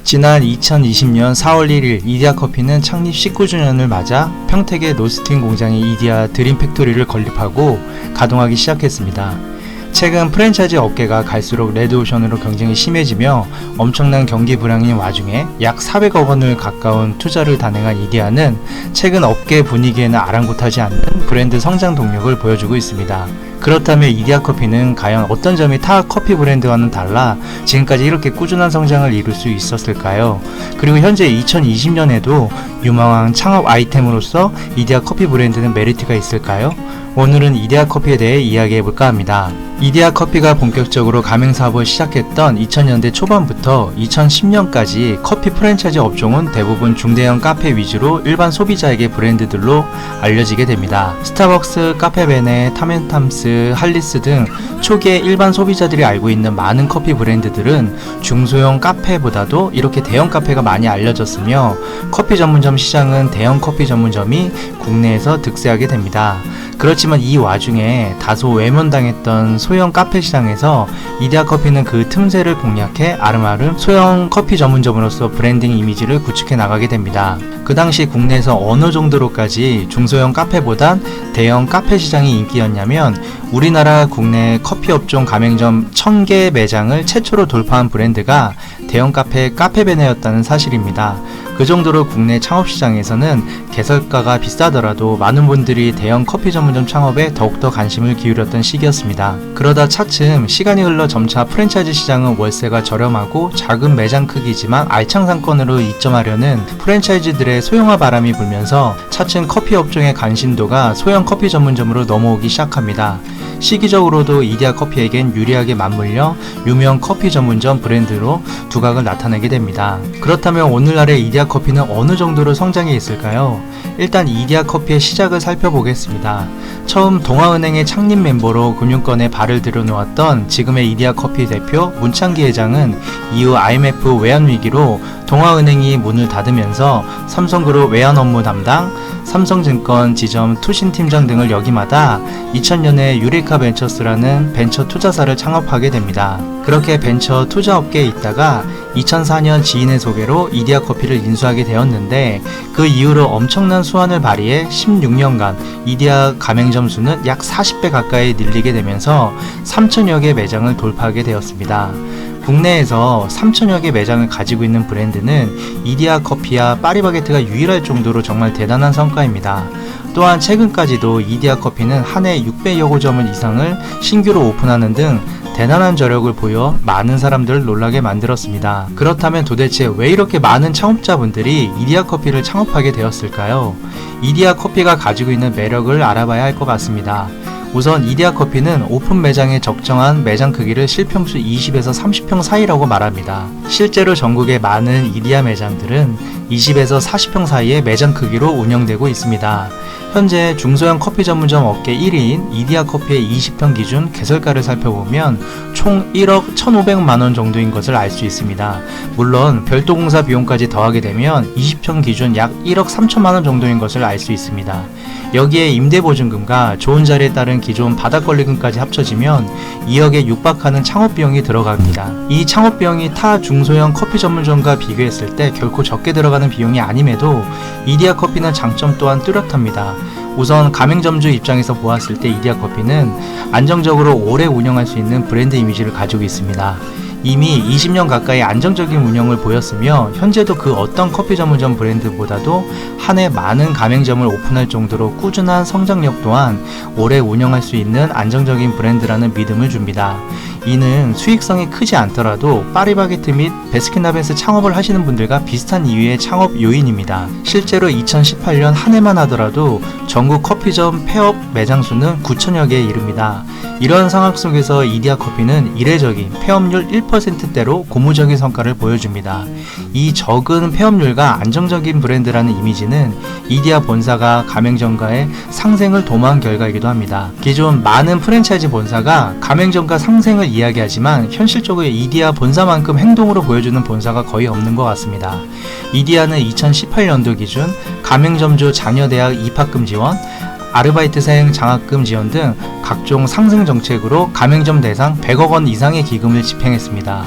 지난 2020년 4월 1일 이디야커피는 창립 19주년을 맞아 평택의 노스틴 공장이 이디야 드림 팩토리를 건립하고 가동하기 시작했습니다. 최근 프랜차이즈 업계가 갈수록 레드오션으로 경쟁이 심해지며 엄청난 경기 불황인 와중에 약 400억 원을 가까운 투자를 단행한 이디야는 최근 업계 분위기에는 아랑곳하지 않는 브랜드 성장 동력을 보여주고 있습니다. 그렇다면 이디야커피는 과연 어떤 점이 타 커피 브랜드와는 달라 지금까지 이렇게 꾸준한 성장을 이룰 수 있었을까요? 그리고 현재 2020년에도 유망한 창업 아이템으로서 이디야커피 브랜드는 메리트가 있을까요? 오늘은 이디야커피에 대해 이야기해볼까 합니다. 이디야커피가 본격적으로 가맹사업을 시작했던 2000년대 초반부터 2010년까지 커피 프랜차이즈 업종은 대부분 중대형 카페 위주로 일반 소비자에게 브랜드들로 알려지게 됩니다. 스타벅스, 카페베네, 타멘탐스, 할리스 등 초기에 일반 소비자들이 알고 있는 많은 커피 브랜드들은 중소형 카페보다도 이렇게 대형 카페가 많이 알려졌으며 커피 전문점 시장은 대형 커피 전문점이 국내에서 득세하게 됩니다. 그렇지만 이 와중에 다소 외면당했던 소형 카페 시장에서 이디야커피는 그 틈새를 공략해 아름아름 소형 커피 전문점으로서 브랜딩 이미지를 구축해 나가게 됩니다. 그 당시 국내에서 어느 정도로까지 중소형 카페보단 대형 카페 시장이 인기였냐면 우리나라 국내 커피 업종 가맹점 1000개 매장을 최초로 돌파한 브랜드가 대형 카페 카페베네였다는 사실입니다. 그 정도로 국내 창업시장에서는 개설가가 비싸더라도 많은 분들이 대형 커피 전문점 창업에 더욱더 관심을 기울였던 시기였습니다. 그러다 차츰 시간이 흘러 점차 프랜차이즈 시장은 월세가 저렴하고 작은 매장 크기지만 알찬 상권으로 입점하려는 프랜차이즈들의 소형화 바람이 불면서 차츰 커피 업종의 관심도가 소형 커피 전문점으로 넘어오기 시작합니다. 시기적으로도 이디야커피에겐 유리하게 맞물려 유명 커피 전문점 브랜드로 두각을 나타내게 됩니다. 그렇다면 오늘날의 이디야커피는 어느 정도로 성장해 있을까요? 일단 이디야커피의 시작을 살펴보겠습니다. 처음 동아은행의 창립 멤버로 금융권에 발을 들여놓았던 지금의 이디야커피 대표 문창기 회장은 이후 IMF 외환위기로 동아은행이 문을 닫으면서 삼성그룹 외환 업무 담당, 삼성증권 지점 투신팀장 등을 역임하다 2000년에 유레카 벤처스라는 벤처 투자사를 창업하게 됩니다. 그렇게 벤처 투자업계에 있다가 2004년 지인의 소개로 이디야커피를 인수하게 되었는데 그 이후로 엄청난 수완을 발휘해 16년간 이디야 가맹점 수는 약 40배 가까이 늘리게 되면서 3,000여 개 매장을 돌파하게 되었습니다. 국내에서 3,000여 개 매장을 가지고 있는 브랜드는 이디야커피와 파리바게트가 유일할 정도로 정말 대단한 성과입니다. 또한 최근까지도 이디야커피는 한 해 600여 호점 이상을 신규로 오픈하는 등 대단한 저력을 보여 많은 사람들을 놀라게 만들었습니다. 그렇다면 도대체 왜 이렇게 많은 창업자분들이 이디야커피를 창업하게 되었을까요? 이디야커피가 가지고 있는 매력을 알아봐야 할 것 같습니다. 우선 이디야커피는 오픈 매장에 적정한 매장 크기를 실평수 20에서 30평 사이라고 말합니다. 실제로 전국의 많은 이디야 매장들은 20에서 40평 사이의 매장 크기로 운영되고 있습니다. 현재 중소형 커피 전문점 업계 1위인 이디야커피의 20평 기준 개설가를 살펴보면 총 1억 1,500만원 정도인 것을 알 수 있습니다. 물론 별도 공사 비용까지 더하게 되면 20평 기준 약 1억 3천만원 정도인 것을 알 수 있습니다. 여기에 임대보증금과 좋은 자리에 따른 기존 바닥권리금까지 합쳐지면 2억에 육박하는 창업비용이 들어갑니다. 이 창업비용이 타 중소형 커피 전문점과 비교했을 때 결코 적게 들어가는 비용이 아님에도 이디야커피는 장점 또한 뚜렷합니다. 우선 가맹점주 입장에서 보았을 때 이디야커피는 안정적으로 오래 운영할 수 있는 브랜드 이미지를 가지고 있습니다. 이미 20년 가까이 안정적인 운영을 보였으며 현재도 그 어떤 커피 전문점 브랜드보다도 한 해 많은 가맹점을 오픈할 정도로 꾸준한 성장력 또한 오래 운영할 수 있는 안정적인 브랜드라는 믿음을 줍니다. 이는 수익성이 크지 않더라도 파리바게트 및 베스킨라빈스 창업을 하시는 분들과 비슷한 이유의 창업 요인입니다. 실제로 2018년 한 해만 하더라도 전국 커피점 폐업 매장 수는 9,000여 개에 이릅니다. 이런 상황 속에서 이디야커피는 이례적인 폐업률 1%대로 고무적인 성과를 보여줍니다. 이 적은 폐업률과 안정적인 브랜드라는 이미지는 이디야 본사가 가맹점과의 상생을 도모한 결과이기도 합니다. 기존 많은 프랜차이즈 본사가 가맹점과 상생을 이야기하지만 현실적으로 이디야 본사만큼 행동으로 보여주는 본사가 거의 없는 것 같습니다. 이디야는 2018년도 기준 가맹점주 자녀대학 입학금 지원, 아르바이트생 장학금 지원 등 각종 상생 정책으로 가맹점 대상 100억 원 이상의 기금을 집행했습니다.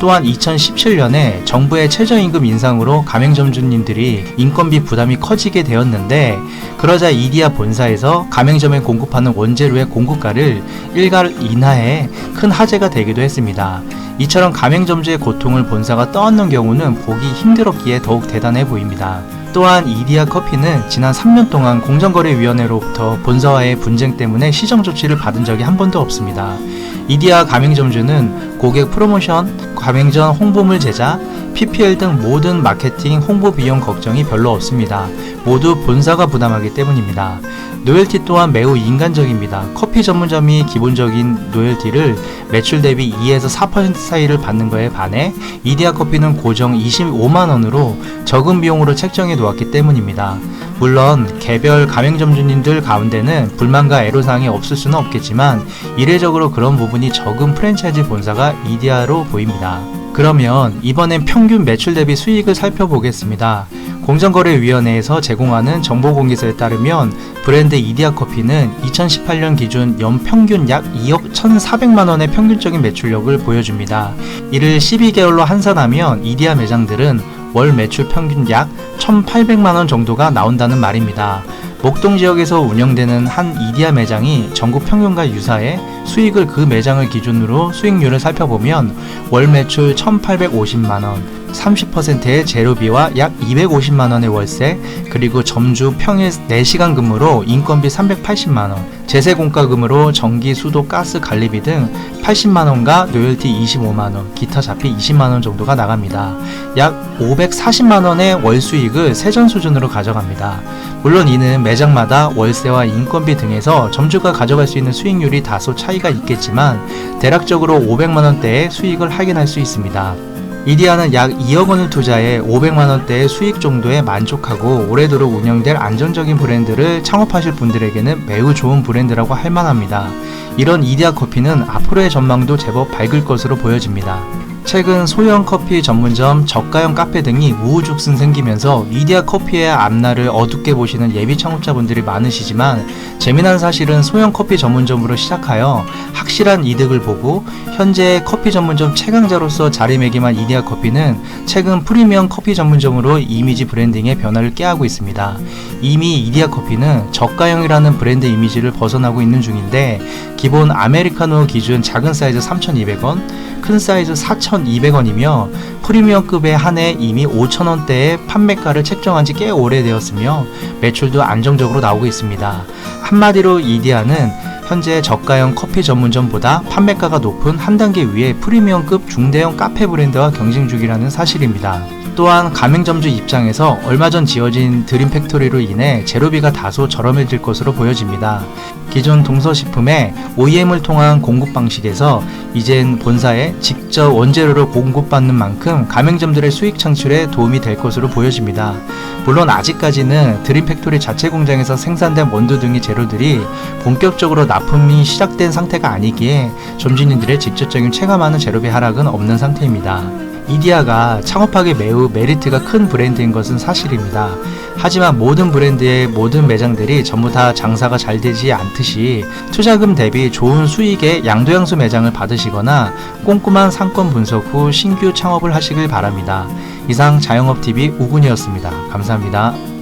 또한 2017년에 정부의 최저임금 인상으로 가맹점주님들이 인건비 부담이 커지게 되었는데, 그러자 이디야 본사에서 가맹점에 공급하는 원재료의 공급가를 일괄 인하해 큰 화제가 되기도 했습니다. 이처럼 가맹점주의 고통을 본사가 떠안는 경우는 보기 힘들었기에 더욱 대단해 보입니다. 또한 이디야 커피는 지난 3년 동안 공정거래위원회로부터 본사와의 분쟁 때문에 시정 조치를 받은 적이 한 번도 없습니다. 이디야 가맹점주는 고객 프로모션, 가맹점 홍보물 제작, PPL 등 모든 마케팅, 홍보 비용 걱정이 별로 없습니다. 모두 본사가 부담하기 때문입니다. 노열티 또한 매우 인간적입니다. 커피 전문점이 기본적인 노열티를 매출 대비 2에서 4% 사이를 받는 거에 반해 이디야 커피는 고정 25만원으로 적은 비용으로 책정해 놓았기 때문입니다. 물론 개별 가맹점주님들 가운데는 불만과 애로사항이 없을 수는 없겠지만 이례적으로 그런 부분이 적은 프랜차이즈 본사가 이디야로 보입니다. 그러면 이번엔 평균 매출 대비 수익을 살펴보겠습니다. 공정거래위원회에서 제공하는 정보공개서에 따르면 브랜드 이디야 커피는 2018년 기준 연평균 약 2억 1,400만원의 평균적인 매출력을 보여줍니다. 이를 12개월로 환산하면 이디야 매장들은 월 매출 평균 약 1,800만원 정도가 나온다는 말입니다. 목동 지역에서 운영되는 한 이디야 매장이 전국 평균과 유사해 수익을 그 매장을 기준으로 수익률을 살펴보면 월 매출 1,850만원, 30%의 재료비와 약 250만원의 월세, 그리고 점주 평일 4시간 근무로 인건비 380만원, 제세 공과금으로 전기, 수도, 가스, 관리비 등 80만원과 노열티 25만원, 기타 잡히 20만원 정도가 나갑니다. 약 540만원의 월 수익을 세전 수준으로 가져갑니다. 물론 이는 매장마다 월세와 인건비 등에서 점주가 가져갈 수 있는 수익률이 다소 차이가 있겠지만 대략적으로 500만원대의 수익을 확인할 수 있습니다. 이디야는 약 2억원을 투자해 500만원대의 수익 정도에 만족하고 오래도록 운영될 안정적인 브랜드를 창업하실 분들에게는 매우 좋은 브랜드라고 할 만합니다. 이런 이디야 커피는 앞으로의 전망도 제법 밝을 것으로 보여집니다. 최근 소형 커피 전문점, 저가형 카페 등이 우후죽순 생기면서 이디야 커피의 앞날을 어둡게 보시는 예비 창업자분들이 많으시지만 재미난 사실은 소형 커피 전문점으로 시작하여 확실한 이득을 보고 현재 커피 전문점 최강자로서 자리매김한 이디야 커피는 최근 프리미엄 커피 전문점으로 이미지 브랜딩의 변화를 꾀하고 있습니다. 이미 이디야 커피는 저가형이라는 브랜드 이미지를 벗어나고 있는 중인데 기본 아메리카노 기준 작은 사이즈 3,200원, 큰 사이즈 4,200원이며 프리미엄급에 한해 이미 5,000원대의 판매가를 책정한 지 꽤 오래되었으며 매출도 안정적으로 나오고 있습니다. 한마디로 이디야는 현재 저가형 커피 전문점보다 판매가가 높은 한 단계 위의 프리미엄급 중대형 카페 브랜드와 경쟁 중이라는 사실입니다. 또한 가맹점주 입장에서 얼마 전 지어진 드림 팩토리로 인해 재료비가 다소 저렴해질 것으로 보여집니다. 기존 동서식품의 OEM을 통한 공급 방식에서 이젠 본사에 직접 원재료를 공급받는 만큼 가맹점들의 수익 창출에 도움이 될 것으로 보여집니다. 물론 아직까지는 드림 팩토리 자체 공장에서 생산된 원두 등의 재료들이 본격적으로 납품이 시작된 상태가 아니기에 점주님들의 직접적인 체감하는 재료비 하락은 없는 상태입니다. 이디야가 창업하기 매우 메리트가 큰 브랜드인 것은 사실입니다. 하지만 모든 브랜드의 모든 매장들이 전부 다 장사가 잘 되지 않듯이 투자금 대비 좋은 수익의 양도양수 매장을 받으시거나 꼼꼼한 상권 분석 후 신규 창업을 하시길 바랍니다. 이상 자영업TV 우군이었습니다. 감사합니다.